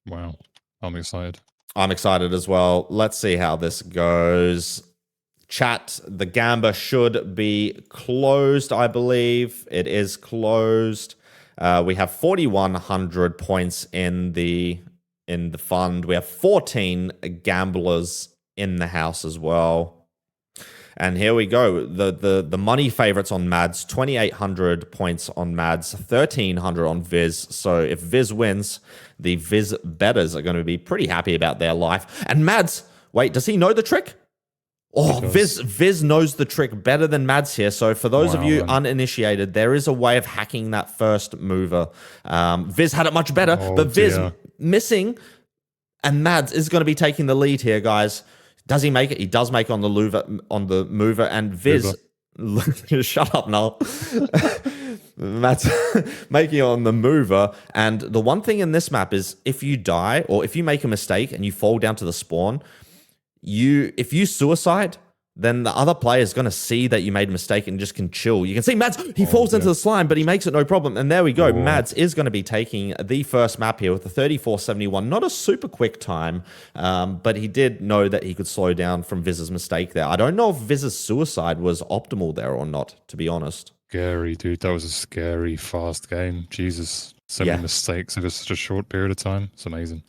Wow. I'm excited. I'm excited as well. Let's see how this goes. Chat, the Gamba should be closed, I believe. It is closed. We have 4,100 points in the fund. We have 14 gamblers in the house as well. And here we go. The money favorites on Madz, 2,800 points on Madz, 1,300 on Viz. So if Viz wins, the Viz betters are going to be pretty happy about their life. And Madz, wait, does he know the trick? Oh, Viz knows the trick better than Madz here. So for those of you uninitiated, there is a way of hacking that first mover. Viz had it much better, but Viz missing, and Madz is going to be taking the lead here, guys. Does he make it? He does make it on the mover, and Viz. Shut up, Null. Matt's making it on the mover. And the one thing in this map is if you die or if you make a mistake and you fall down to the spawn, if you suicide, then the other player is going to see that you made a mistake and just can chill. You can see Madz, he falls into the slime, but he makes it no problem. And there we go. Madz is going to be taking the first map here with the 34.71. Not a super quick time, but he did know that he could slow down from Viz's mistake there. I don't know if Viz's suicide was optimal there or not, to be honest. Scary, dude. That was a scary, fast game. Jesus. So many mistakes in such a short period of time. It's amazing.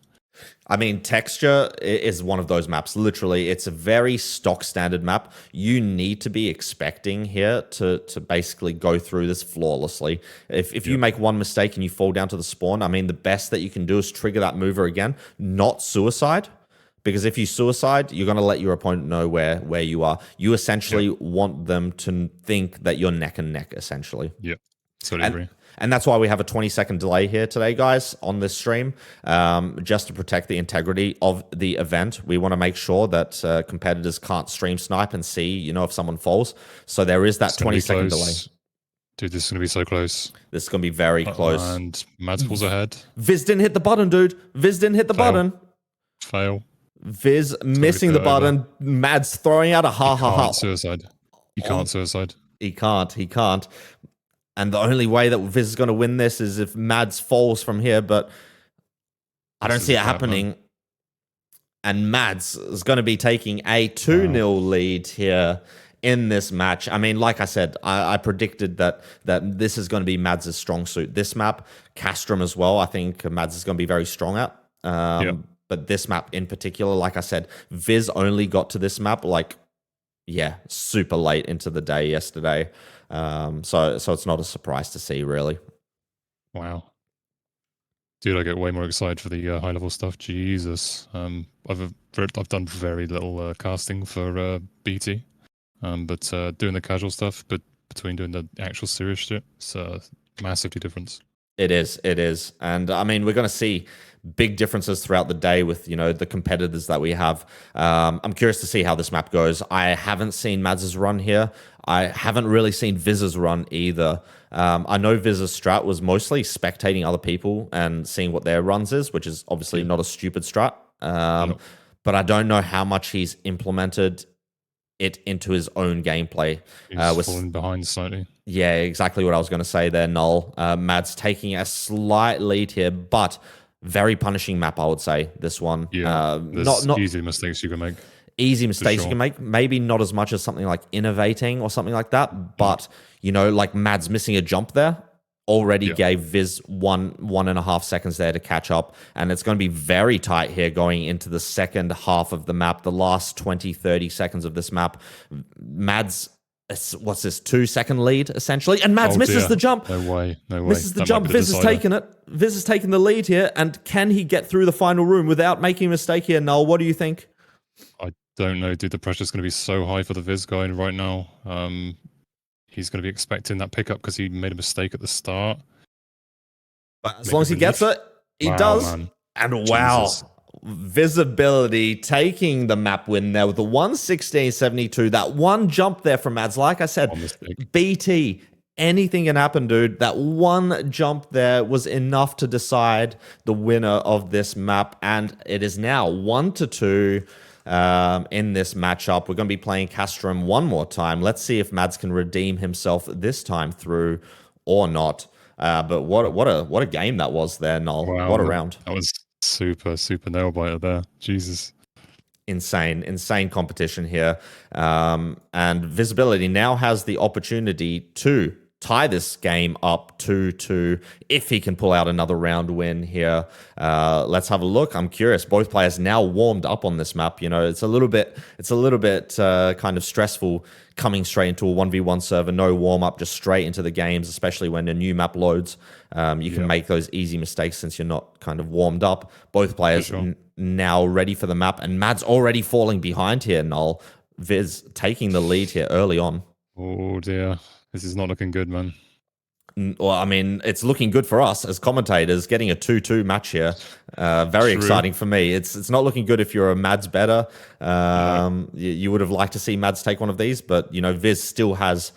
I mean, Texture is one of those maps. Literally, it's a very stock standard map. You need to be expecting here to basically go through this flawlessly. If you make one mistake and you fall down to the spawn, I mean, the best that you can do is trigger that mover again, not suicide. Because if you suicide, you're going to let your opponent know where you are. You essentially want them to think that you're neck and neck, essentially. Yep, totally agree. And that's why we have a 20-second delay here today, guys, on this stream, just to protect the integrity of the event. We want to make sure that competitors can't stream snipe and see, if someone falls. So there is that 20-second delay. Dude, this is going to be so close. This is going to be very close. And Madz pulls ahead. Viz didn't hit the button, dude. Viz didn't hit the button. Fail. Viz missing the button. Madz throwing out a ha-ha-ha. Suicide. You can't suicide. He can't. And the only way that Viz is going to win this is if Madz falls from here, but I don't see it happening. And Madz is going to be taking a 2-0 lead here in this match. I mean, like I said, I predicted that this is going to be Madz's strong suit. This map, Castrum as well, I think Madz is going to be very strong at. But this map in particular, like I said, Viz only got to this map super late into the day yesterday. So it's not a surprise to see, really. Wow. Dude, I get way more excited for the high-level stuff. Jesus. I've done very little casting for BT, but doing the casual stuff, but between doing the actual serious shit, it's massively different. It is. And I mean, we're going to see big differences throughout the day with, the competitors that we have. I'm curious to see how this map goes. I haven't seen Madz's run here. I haven't really seen Viz's run either. I know Viz's strat was mostly spectating other people and seeing what their runs is, which is obviously not a stupid strat. But I don't know how much he's implemented it into his own gameplay. He's falling behind slightly. Yeah, exactly what I was going to say there, Null. Madz taking a slight lead here, but very punishing map, I would say, this one. Yeah, there's not easy mistakes you can make. Easy mistakes you can make. Maybe not as much as something like Innovateng or something like that, but, like Madz missing a jump there already gave Viz 1.5 seconds there to catch up, and it's going to be very tight here going into the second half of the map, the last 20-30 seconds of this map. Madz, what's this, 2-second lead essentially, and Madz misses the jump. No way. Misses the jump. Viz has taken it. Viz has taken the lead here, and can he get through the final room without making a mistake here? Null, what do you think? I don't know, dude. The pressure's going to be so high for the Viz guy right now. He's going to be expecting that pickup because he made a mistake at the start. But as long as he gets it, he does. Man. And Jesus. Visability taking the map win there with the 1:16.72. That one jump there from Madz. Like I said, BT, anything can happen, dude. That one jump there was enough to decide the winner of this map. And it is now 1-2. In this matchup, we're going to be playing Castrum one more time. Let's see if Madz can redeem himself this time through or not. But what a game that was there, Noel. Wow, what a round. That was Super nail biter there. Jesus. Insane competition here. And Visability now has the opportunity to tie this game up 2-2 if he can pull out another round win here. Let's have a look. I'm curious. Both players now warmed up on this map. You know, it's a little bit kind of stressful coming straight into a 1v1 server, no warm up, just straight into the games, especially when a new map loads. You can make those easy mistakes since you're not kind of warmed up. Both players now ready for the map, and Madz already falling behind here. Null, Viz taking the lead here early on. Oh dear, this is not looking good, man. Well, I mean, it's looking good for us as commentators, getting a 2-2 match here. Very exciting for me. It's not looking good if you're a Madz better. You would have liked to see Madz take one of these, but, you know, Viz still has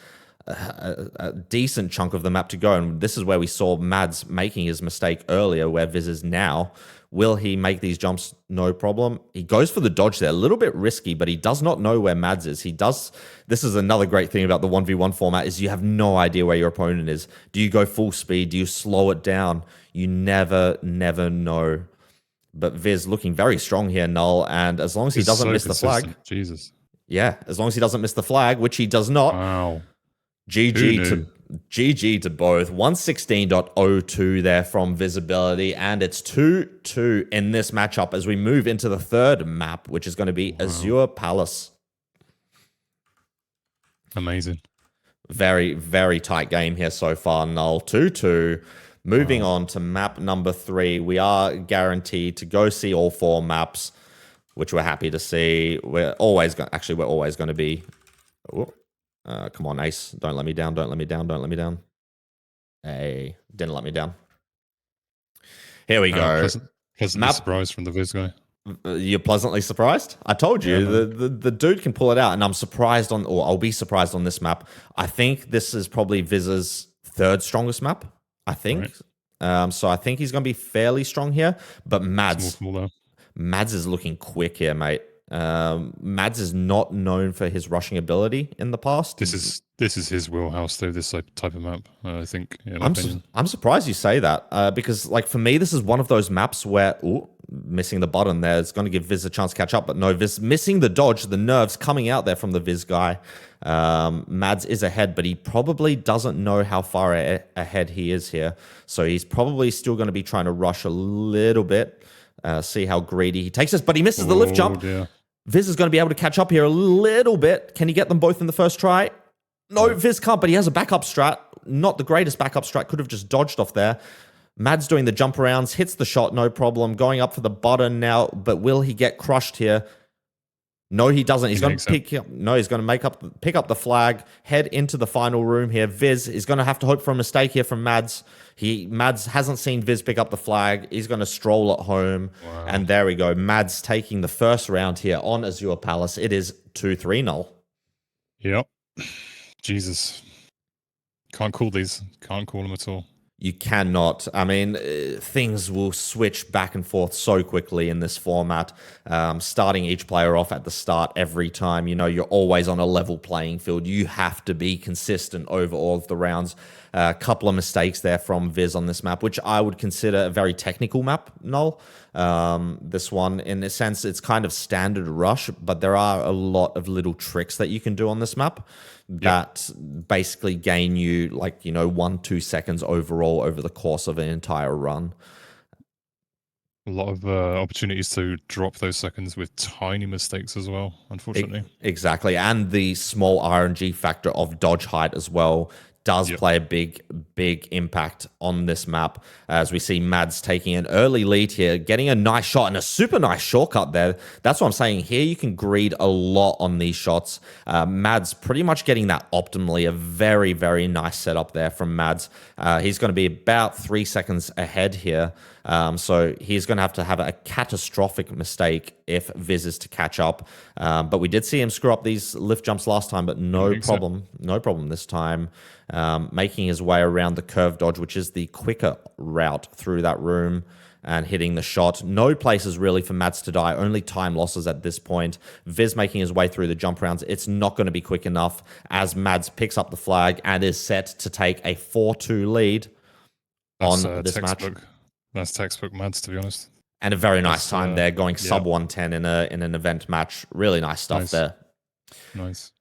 a decent chunk of the map to go. And this is where we saw Madz making his mistake earlier, where Viz is now. Will he make these jumps? No problem. He goes for the dodge there. A little bit risky, but he does not know where Madz is. He does. This is another great thing about the 1v1 format is you have no idea where your opponent is. Do you go full speed? Do you slow it down? You never know. But Viz looking very strong here, Null. And as long as he doesn't miss the flag. Jesus. Yeah, as long as he doesn't miss the flag, which he does not. Wow. GG to both. 116.02 there from Visability, and it's 2-2 in this matchup as we move into the third map, which is going to be Azure Palace. Amazing. Very tight game here so far, Null. 2-2. Moving on to map number 3. We are guaranteed to go see all 4 maps, which we're happy to see. We're always going to be... come on, Ace. Don't let me down. Don't let me down. Hey, didn't let me down. Here we go. Pleasantly surprised from the Viz guy. You're pleasantly surprised? I told you, the dude can pull it out, and I'm surprised or I'll be surprised on this map. I think this is probably Viz's 3rd strongest map, I think. Right. So I think he's going to be fairly strong here, but Madz is looking quick here, mate. Madz is not known for his rushing ability in the past. This is his wheelhouse, though. This type of map, I think. I'm surprised you say that because, like, for me, this is one of those maps where missing the button there is going to give Viz a chance to catch up, but no, Viz missing the dodge, the nerves coming out there from the Viz guy. Madz is ahead, but he probably doesn't know how far ahead he is here, so he's probably still going to be trying to rush a little bit. See how greedy he takes this, but he misses the lift jump. Dear. Viz is going to be able to catch up here a little bit. Can he get them both in the first try? No, Viz can't, but he has a backup strat. Not the greatest backup strat. Could have just dodged off there. Madz doing the jump arounds, hits the shot, no problem. Going up for the button now, but will he get crushed here? No, he doesn't. He's going to he's going to pick up the flag, head into the final room here. Viz is going to have to hope for a mistake here from Madz. Madz hasn't seen Viz pick up the flag. He's going to stroll at home. Wow. And there we go. Madz taking the first round here on Azure Palace. It is 2-3 null. Yep. Jesus. Can't call these. Can't call them at all. You cannot. I mean, things will switch back and forth so quickly in this format. Starting each player off at the start every time. You know, you're always on a level playing field. You have to be consistent over all of the rounds. A couple of mistakes there from Viz on this map, which I would consider a very technical map, Null. This one, in a sense, it's kind of standard rush, but there are a lot of little tricks that you can do on this map that basically gain you, like, you know, 1-2 seconds overall over the course of an entire run. A lot of opportunities to drop those seconds with tiny mistakes as well, unfortunately. Exactly. And the small RNG factor of dodge height as well does play a big impact on this map, as we see Madz taking an early lead here, getting a nice shot and a super nice shortcut there. That's what I'm saying. Here you can greed a lot on these shots. Madz pretty much getting that optimally. A very nice setup there from Madz. He's going to be about 3 seconds ahead here. So he's going to have a catastrophic mistake if Viz is to catch up. But we did see him screw up these lift jumps last time, but no problem this time. Making his way around the curve dodge, which is the quicker route through that room, and hitting the shot. No places really for Madz to die, only time losses at this point. Viz making his way through the jump rounds. It's not going to be quick enough as Madz picks up the flag and is set to take a 4-2 lead on this match. That's textbook Madz, to be honest. And a very nice time there, going yeah. sub 110 in an event match. Really nice stuff there. Nice.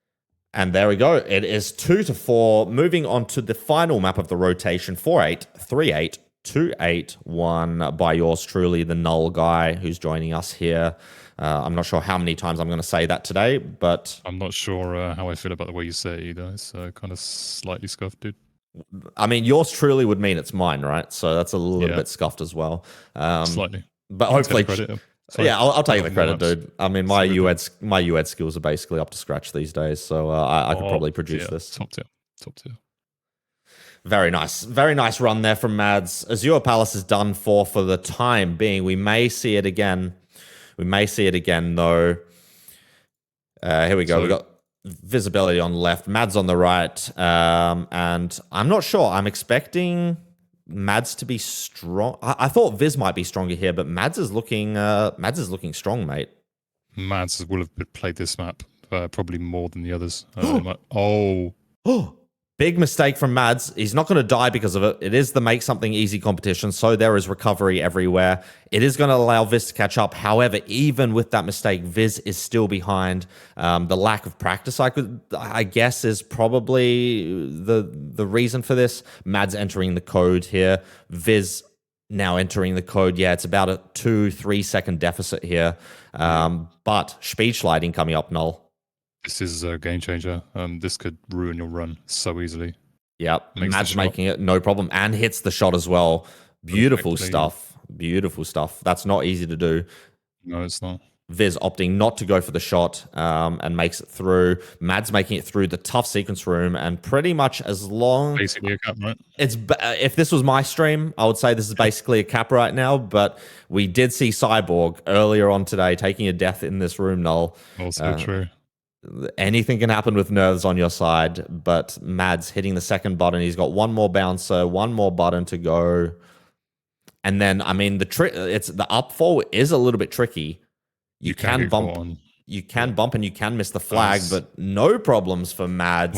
And there we go. It is 2-4. Moving on to the final map of the rotation, 4-8, 3-8, 2-8, 1 by yours truly, the Null guy who's joining us here. I'm not sure how many times I'm going to say that today, but... I'm not sure how I feel about the way you say it either. It's kind of slightly scuffed, dude. I mean, yours truly would mean it's mine, right? So that's a little bit scuffed as well. Slightly. But hopefully... Yeah, I'll take the credit, maps. dude. I mean, my UED skills are basically up to scratch these days, so I could probably produce this. Top tier. Very nice. Very nice run there from Madz. Azure Palace is done for the time being. We may see it again. Though. Here we go. We've got Visability on the left, Madz on the right, and I'm not sure. I'm expecting Madz to be strong. I thought Viz might be stronger here, but Madz is looking strong, mate. Madz will have played this map probably more than the others. Big mistake from Madz. He's not going to die because of it. It is the make something easy competition, so there is recovery everywhere. It is going to allow Viz to catch up. However, even with that mistake, Viz is still behind. The lack of practice, I guess, is probably the reason for this. Madz entering the code here. Viz now entering the code. Yeah, it's about a 2-3 second deficit here. But speed sliding coming up, Null. This is a game changer. This could ruin your run so easily. Yep, Madz making it no problem and hits the shot as well. Beautiful stuff. Beautiful stuff. That's not easy to do. No, it's not. Viz opting not to go for the shot and makes it through. Madz making it through the tough sequence room, and pretty much as long... Basically a cap, right? If this was my stream, I would say this is basically a cap right now, but we did see Cyborg earlier on today taking a death in this room, Null. Also true. Anything can happen with nerves on your side, but Madz hitting the second button. He's got one more bouncer, one more button to go. And then, I mean, the upfall is a little bit tricky. You can bump and you can miss the flag, but no problems for Madz.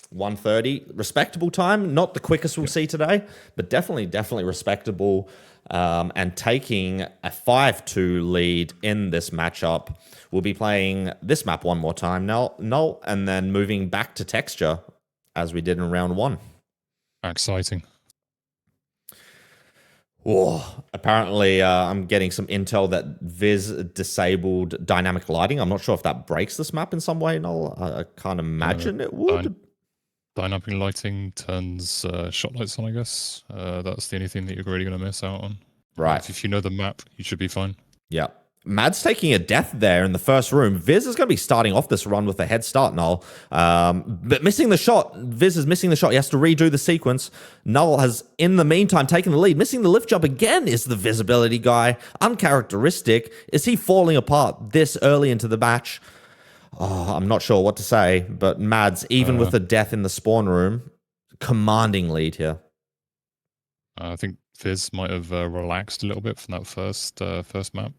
130. Respectable time. Not the quickest we'll see today, but definitely respectable. And taking a 5-2 lead in this matchup. We'll be playing this map one more time, Null, and then moving back to texture as we did in round 1. Exciting. Oh, apparently, I'm getting some intel that Viz disabled dynamic lighting. I'm not sure if that breaks this map in some way, Null. I can't imagine it would. Dynamic lighting turns shot lights on, I guess. That's the only thing that you're really going to miss out on. Right. If you know the map, you should be fine. Yeah. Madz taking a death there in the first room. Viz is going to be starting off this run with a head start, Null. But missing the shot. Viz is missing the shot. He has to redo the sequence. Null has, in the meantime, taken the lead. Missing the lift jump again is the Visability guy. Uncharacteristic. Is he falling apart this early into the match? Oh, I'm not sure what to say. But Madz, even with the death in the spawn room, commanding lead here. I think Viz might have relaxed a little bit from that first map.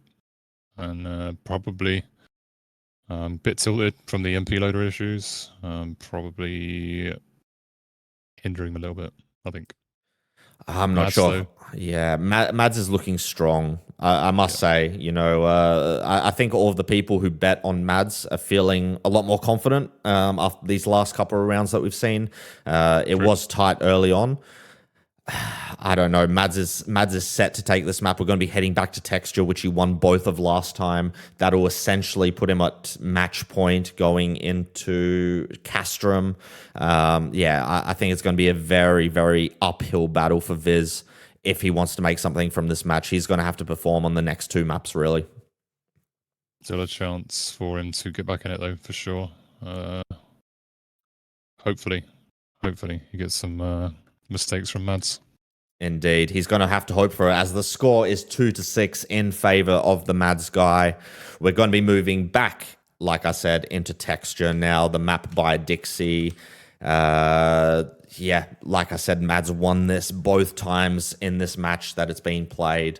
And probably a bit tilted from the MP loader issues. Probably hindering a little bit, I think. I'm not sure. Though. Yeah, Madz is looking strong. I must say, I think all of the people who bet on Madz are feeling a lot more confident after these last couple of rounds that we've seen. It was tight early on. I don't know. Madz is set to take this map. We're going to be heading back to texture, which he won both of last time. That'll essentially put him at match point going into Castrum. I think it's going to be a very, very uphill battle for Viz. If he wants to make something from this match, he's going to have to perform on the next 2 maps, really. Still a chance for him to get back in it, though, for sure. Hopefully he gets some mistakes from Madz. Indeed. He's going to have to hope for it, as the score is 2-6 in favor of the Madz guy. We're going to be moving back, like I said, into texture now. The map by Dixie. Like I said, Madz won this both times in this match that it's been played.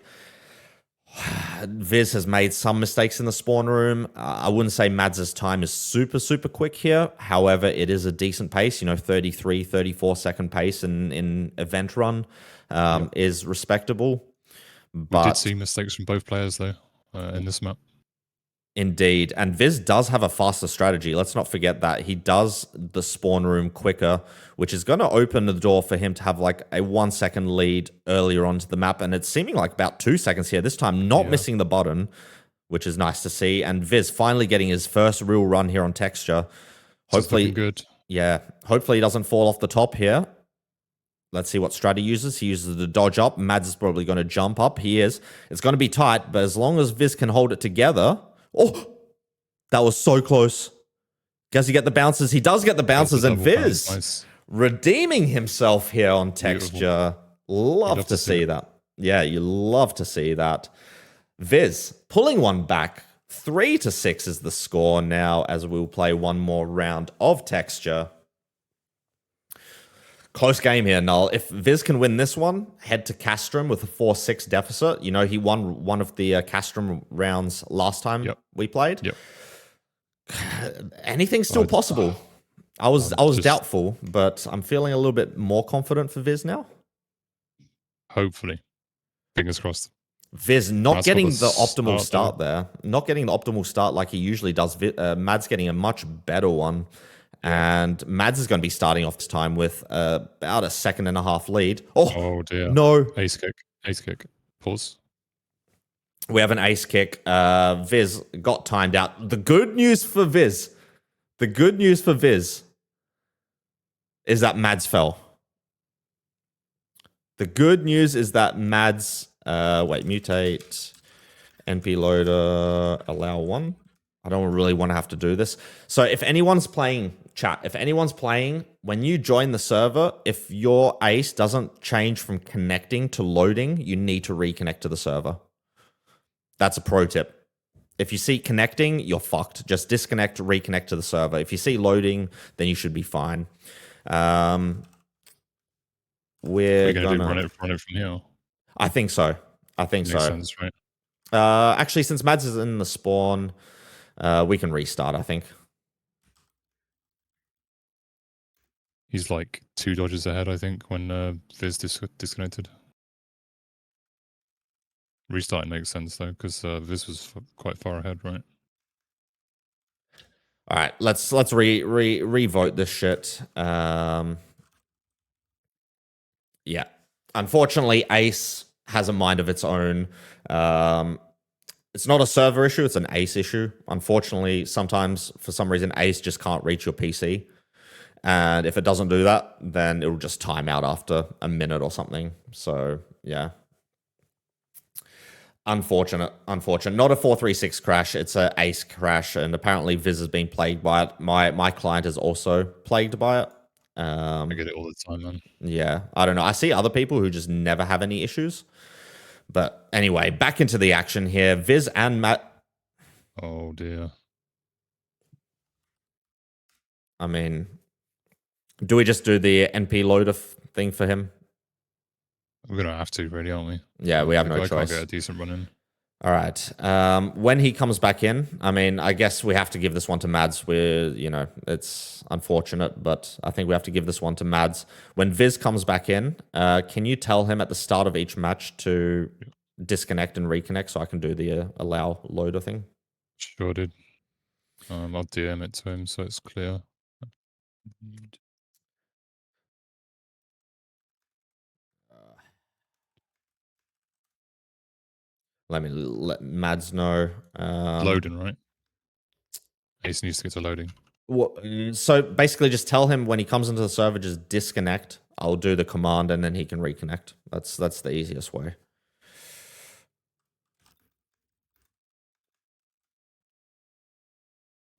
Viz has made some mistakes in the spawn room. I wouldn't say Madz's time is super, super quick here. However, it is a decent pace, 33, 34 second pace in event run is respectable. We did But see mistakes from both players, though, in this map. indeed. And Viz does have a faster strategy. Let's not forget that. He does the spawn room quicker, which is going to open the door for him to have like a 1 second lead earlier onto the map. And it's seeming like about 2 seconds here. This time, not missing the button, which is nice to see. And Viz finally getting his first real run here on texture. Hopefully, good. Yeah, hopefully he doesn't fall off the top here. Let's see what strat he uses. He uses the dodge up. Madz is probably going to jump up. He is. It's going to be tight, but as long as Viz can hold it together. Oh, that was so close. Does he get the bounces? He does get the bounces, and Viz nice. Redeeming himself here on texture. Love to see that. Yeah, you love to see that. Viz pulling one back. 3-6 is the score now, as we'll play one more round of texture. Close game here, Null. If Viz can win this one, head to Castrum with a 4-6 deficit. You know, he won one of the Castrum rounds last time we played. Yep. Anything's still possible. I was doubtful, but I'm feeling a little bit more confident for Viz now. Hopefully. Fingers crossed. Viz not getting the optimal start there. Not getting the optimal start like he usually does. Madz getting a much better one. And Madz is going to be starting off this time with about a 1.5 lead. Oh dear. No. Ace kick. Pause. We have an ace kick. Viz got timed out. The good news for Viz is that Madz fell. The good news is that Madz, mutate, NP loader, allow one. I don't really want to have to do this. So if anyone's playing, chat, when you join the server, if your ace doesn't change from connecting to loading, you need to reconnect to the server. That's a pro tip. If you see connecting, you're fucked. Just disconnect, reconnect to the server. If you see loading, then you should be fine. We're going to run it from here. I think so. Makes sense, right? Actually, since Madz is in the spawn, we can restart, I think. He's like 2 dodges ahead, I think, when Viz disconnected. Restarting makes sense, though, because Viz was quite far ahead, right? All right, let's revote this shit. Yeah. Unfortunately, Ace has a mind of its own. It's not a server issue, it's an Ace issue. Unfortunately, sometimes, for some reason, Ace just can't reach your PC. And if it doesn't do that, then it'll just time out after a minute or something. So, yeah. Unfortunate. Not a 4-3-6 crash, it's an Ace crash, and apparently Viz has been plagued by it. My client is also plagued by it. I get it all the time, man. Yeah, I don't know. I see other people who just never have any issues. But anyway, back into the action here. Viz and Matt. Oh, dear. I mean, do we just do the NP loader thing for him? We're going to have to, really, aren't we? Yeah, we have no choice. I can't get a decent run in. All right. When he comes back in, I mean, I guess we have to give this one to Madz. It's unfortunate, but I think we have to give this one to Madz. When Viz comes back in, can you tell him at the start of each match to disconnect and reconnect so I can do the allow loader thing? Sure did. I'll DM it to him so it's clear. Let Madz know. Loading, right? Ace needs to get to loading. So basically just tell him when he comes into the server, just disconnect. I'll do the command and then he can reconnect. That's the easiest way.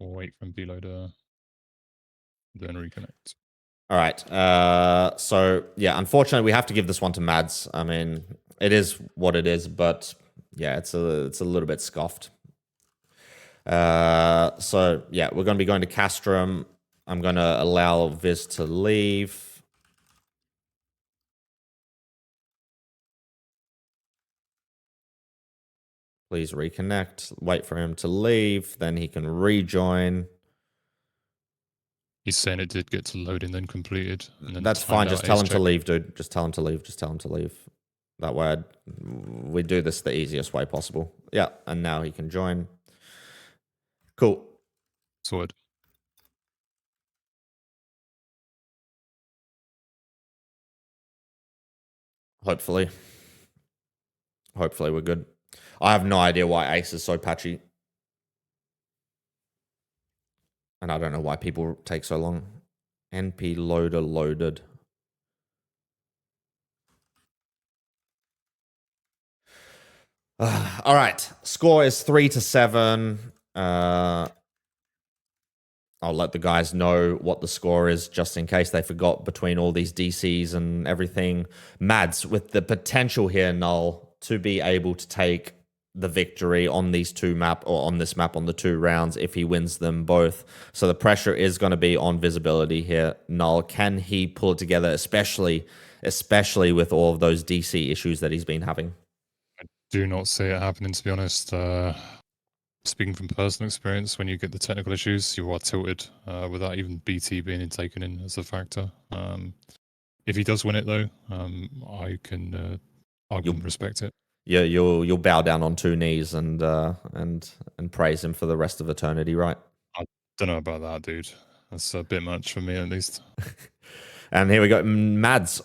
We'll wait for B-loader, then reconnect. All right. So yeah, unfortunately, we have to give this one to Madz. I mean, it is what it is, but yeah, it's a little bit scuffed. So yeah, we're going to be going to Castrum. I'm going to allow Viz to leave. Please reconnect. Wait for him to leave. Then he can rejoin. He's saying it did get to load and then completed. And then that's fine. Just tell him to leave, dude. Just tell him to leave. That way we do this the easiest way possible. Yeah, and now he can join. Cool. Sorted. Hopefully we're good. I have no idea why Ace is so patchy. And I don't know why people take so long. NP loader loaded. All right. Score is 3-7. I'll let the guys know what the score is just in case they forgot between all these DCs and everything. Madz, with the potential here, Null, to be able to take the victory on these two map or on this map on the 2 rounds if he wins them both. So the pressure is going to be on Visability here. Null, can he pull it together, especially with all of those DC issues that he's been having? I do not see it happening, to be honest. Speaking from personal experience, when you get the technical issues, you are tilted without even BT being taken in as a factor. If he does win it, though, I can respect it. Yeah, you'll bow down on 2 knees and praise him for the rest of eternity, right? I don't know about that, dude. That's a bit much for me, at least. And here we go, Madz.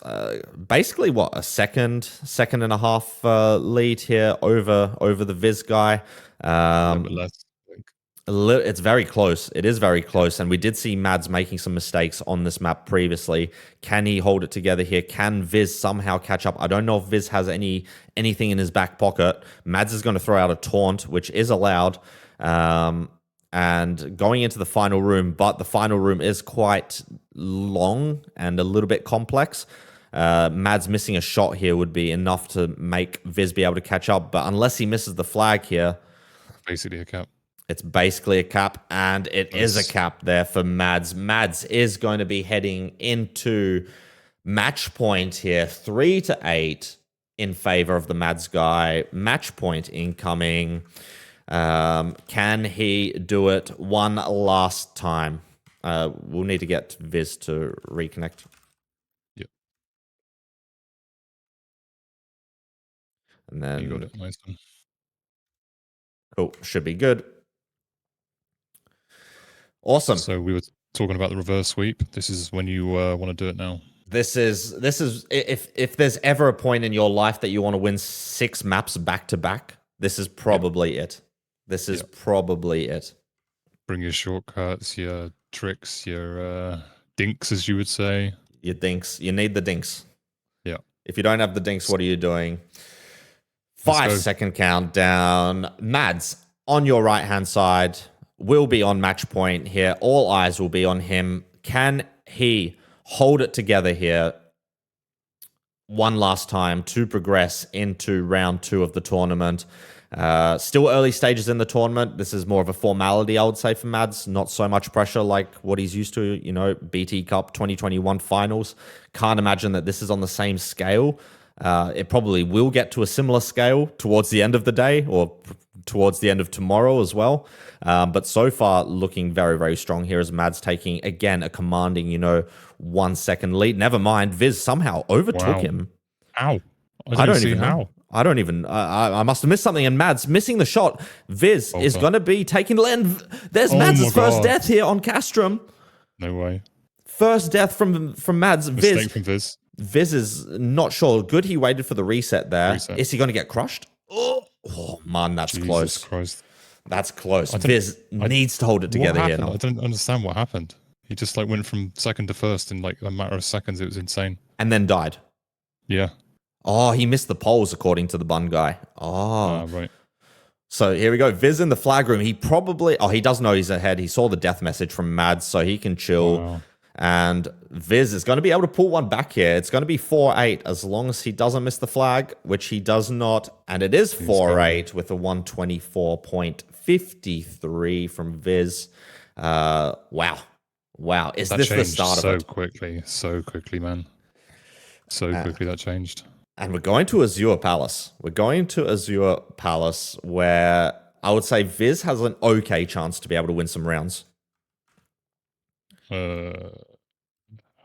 Basically, what, a second and a half lead here over the Viz guy. A little bit less. It's very close. It is very close. And we did see Madz making some mistakes on this map previously. Can he hold it together here? Can Viz somehow catch up? I don't know if Viz has anything in his back pocket. Madz is going to throw out a taunt, which is allowed. And going into the final room, but the final room is quite long and a little bit complex. Madz missing a shot here would be enough to make Viz be able to catch up. But unless he misses the flag here... Basically a cap. It's basically a cap, and it is a cap there for Madz. Madz is going to be heading into match point here, 3-8 in favor of the Madz guy. Match point incoming. Can he do it one last time? We'll need to get Viz to reconnect. Yep. And then... You got it. Nice one. Cool. Should be good. Awesome. So we were talking about the reverse sweep. This is when you want to do it now. This is if there's ever a point in your life that you want to win 6 maps back to back, this is probably it. This is probably it. Bring your shortcuts, your tricks, your dinks, as you would say. Your dinks. You need the dinks. Yeah. If you don't have the dinks, what are you doing? 5-second countdown. Madz, on your right-hand side, will be on match point here. All eyes will be on him. Can he hold it together here one last time to progress into round 2 of the tournament? Still early stages in the tournament. This is more of a formality, I would say, for Madz. Not so much pressure like what he's used to, BT Cup 2021 finals. Can't imagine that this is on the same scale. It probably will get to a similar scale towards the end of the day or towards the end of tomorrow as well. But so far, looking very, very strong here as Madz taking, again, a commanding, 1 second lead. Never mind, Viz somehow overtook him. How? I don't even know. I don't even... I must have missed something. And Madz missing the shot. Viz is going to be taking the land. There's Madz's first death here on Castrum. No way. First death from Madz. Mistake from Viz. Viz is not sure. Good he waited for the reset there. Is he going to get crushed? Oh man, that's Jesus close. Christ. That's close. Viz needs to hold it together here now. I don't understand what happened. He just went from second to first in a matter of seconds. It was insane. And then died. Yeah. Oh, he missed the polls according to the bun guy. Right. So here we go. Viz in the flag room. He probably... he does know he's ahead. He saw the death message from Madz, so he can chill. Wow. And Viz is going to be able to pull one back here. It's going to be 4-8 as long as he doesn't miss the flag, which he does not. And it is 4-8 with a 124.53 from Viz. Wow. Is this the start of it? So quickly, man. So quickly that changed. And we're going to Azure Palace. We're going to Azure Palace where I would say Viz has an okay chance to be able to win some rounds.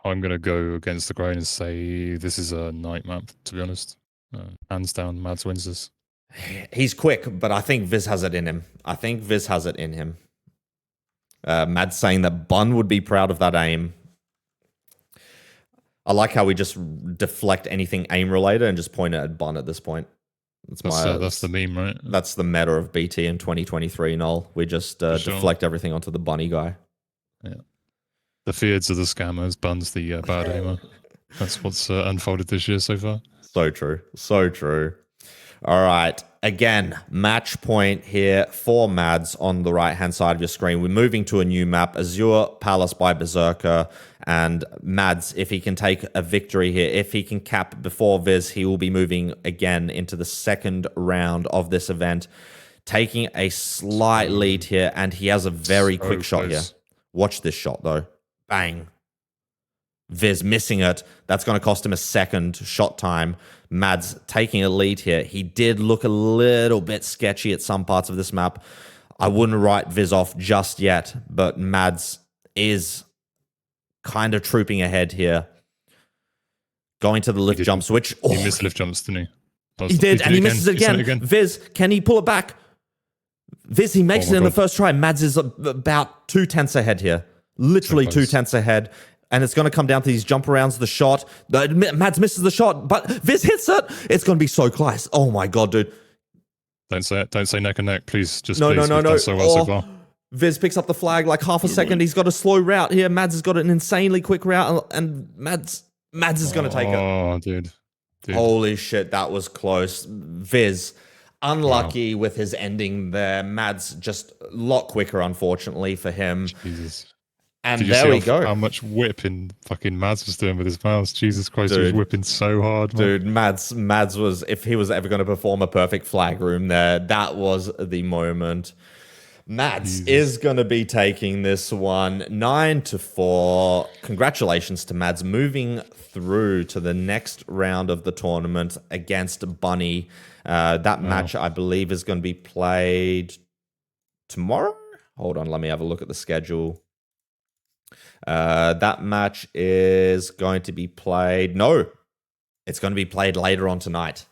I'm going to go against the grain and say this is a night map, to be honest. Hands down, Madz wins this. He's quick, but I think Viz has it in him. Madz saying that Bun would be proud of that aim. I like how we just deflect anything aim related and just point it at Bun at this point. That's the meme, right? That's the meta of BT in 2023, Noel. We just deflect everything onto the bunny guy. Yeah. The fears of the scammers, Bun's the bad aimer. That's what's unfolded this year so far. So true. So true. All right. Again, match point here for Madz on the right-hand side of your screen. We're moving to a new map, Azure Palace by Berserker. And Madz, if he can take a victory here, if he can cap before Viz, he will be moving again into the second round of this event, taking a slight lead here. And he has a very quick shot here. Watch this shot, though. Bang. Viz missing it. That's going to cost him a second shot time. Madz taking a lead here. He did look a little bit sketchy at some parts of this map. I wouldn't write Viz off just yet, but Madz is kind of trooping ahead here. Going to the lift jumps, which... He missed lift jumps, didn't he? He did, and he misses it again. Viz, can he pull it back? Viz, he makes it in the first try. Madz is about 2 tenths ahead here. Literally 2 tenths ahead. And it's going to come down to these jump arounds, the shot. Madz misses the shot, but Viz hits it. It's going to be so close. Oh my God, dude. Don't say neck and neck, please. Just no. So well so far. Viz picks up the flag like half a second. He's got a slow route here. Madz has got an insanely quick route, and Madz is going to take it. Oh, dude. Holy shit, that was close. Viz, unlucky with his ending there. Madz just a lot quicker, unfortunately, for him. Jesus. And there we go. How much whipping fucking Madz was doing with his mouse. Jesus Christ, dude, he was whipping so hard, man. Dude, Madz was, if he was ever going to perform a perfect flag room there, that was the moment. Madz is going to be taking this one 9-4. Congratulations to Madz moving through to the next round of the tournament against Bunny. That match, I believe, is going to be played tomorrow. Hold on, let me have a look at the schedule. That match is going to be played. No, it's going to be played later on tonight.